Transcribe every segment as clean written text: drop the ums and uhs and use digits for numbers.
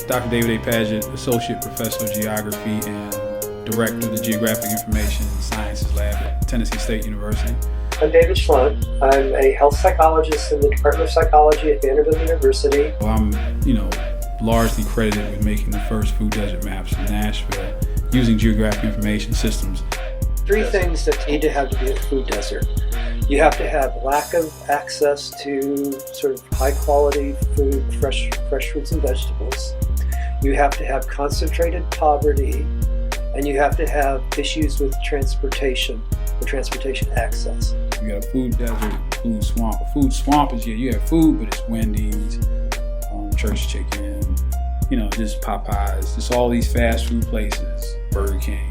Dr. David A. Paget, Associate Professor of Geography and Director of the Geographic Information and Sciences Lab at Tennessee State University. I'm David Schlunt. I'm a health psychologist in the Department of Psychology at Vanderbilt University. Well, I'm, largely credited with making the first food desert maps in Nashville using geographic information systems. Three things that need to have to be a food desert. You have to have lack of access to sort of high quality food, fresh fruits and vegetables. You have to have concentrated poverty, and you have to have issues with transportation access. You got a food desert, food swamp. A food swamp is you have food, but it's Wendy's, Church Chicken, just Popeyes, just all these fast food places, Burger King,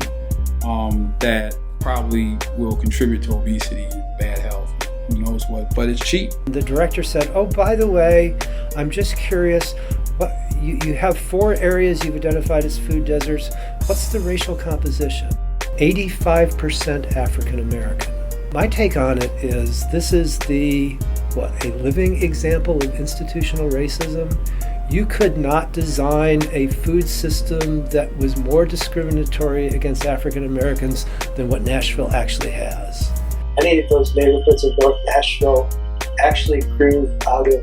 that probably will contribute to obesity and bad health, who knows what, but it's cheap. The director said, oh, by the way, I'm just curious, what you have 4 areas you've identified as food deserts. What's the racial composition? 85% African American. My take on it is this is a living example of institutional racism. You could not design a food system that was more discriminatory against African Americans than what Nashville actually has. Many of those neighborhoods in North Nashville actually grew out of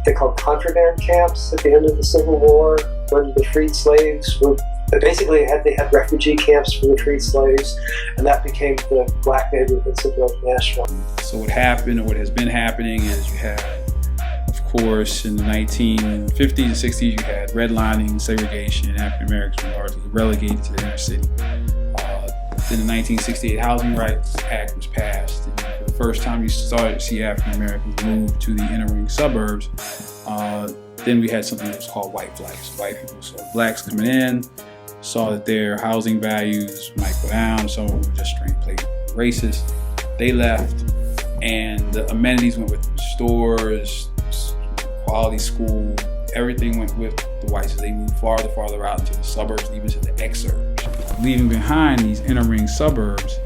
they called contraband camps at the end of the Civil War, when the freed slaves were basically they had refugee camps for the freed slaves, and that became the black neighborhoods of North Nashville. So what happened, or what has been happening, is you had, of course, in the 1950s and 60s, you had redlining, segregation, and African Americans were largely relegated to the inner city. Then the 1968 Housing Rights Act was passed, and for the first time you started to see African Americans move to the inner ring suburbs. Then we had something that was called white flights. White people saw blacks coming in, saw that their housing values might go down. Some of them were just straight plain racist. They left, and the amenities went with them. Stores, quality school, everything went with the whites as they moved farther out into the suburbs, even to the exurbs, leaving behind these inner ring suburbs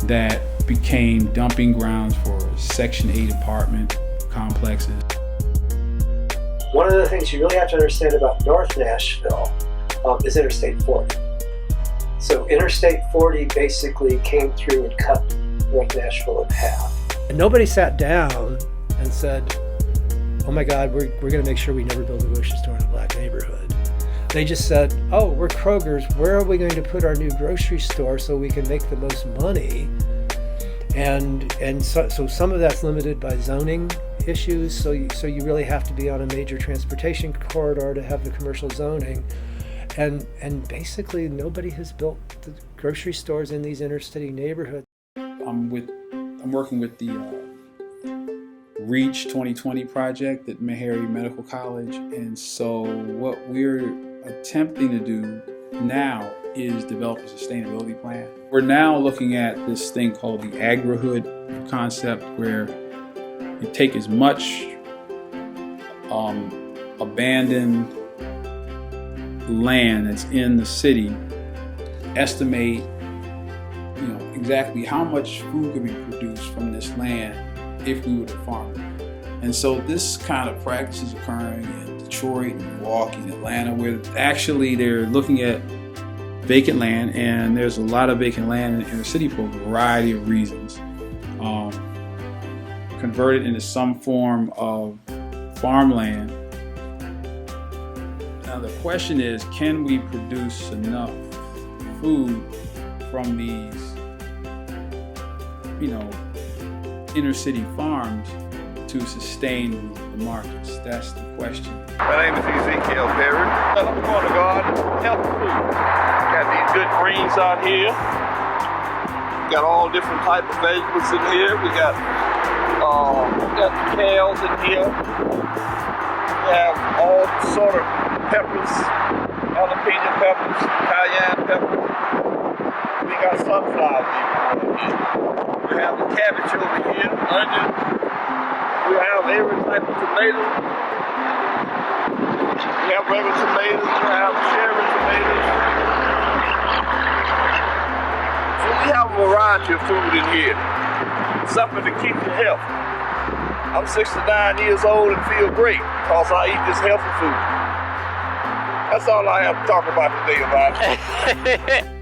that became dumping grounds for Section 8 apartment complexes. One of the things you really have to understand about North Nashville is Interstate 40. So Interstate 40 basically came through and cut North Nashville in half. And nobody sat down and said, oh my God, we're going to make sure we never build a grocery store in a black neighborhood. They just said, oh, we're Kroger's. Where are we going to put our new grocery store so we can make the most money? And so some of that's limited by zoning issues. So you really have to be on a major transportation corridor to have the commercial zoning. And basically nobody has built the grocery stores in these inner city neighborhoods. I'm working with the REACH 2020 project at Meharry Medical College, and so what we're attempting to do now is develop a sustainability plan. We're now looking at this thing called the agrihood concept, where you take as much abandoned land that's in the city, estimate exactly how much food could be produced from this land if we were to farm it. And so this kind of practice is occurring in Detroit, and Milwaukee, and Atlanta, where actually they're looking at vacant land, and there's a lot of vacant land in the inner city for a variety of reasons. Converted into some form of farmland. Now the question is, can we produce enough food from these, inner city farms to sustain the markets? That's the question. My name is Ezekiel Perry. I'm going to garden healthy food. Got these good greens out here. Got all different types of vegetables in here. We got kales in here. We have all sort of peppers, jalapeno peppers, cayenne peppers. We got sunflowers even here. We have the cabbage over here, onion. We have every type of tomato. We have regular tomatoes. We have cherry tomatoes. So we have a variety of food in here. Something to keep you healthy. I'm 69 years old and feel great because I eat this healthy food. That's all I have to talk about today about it.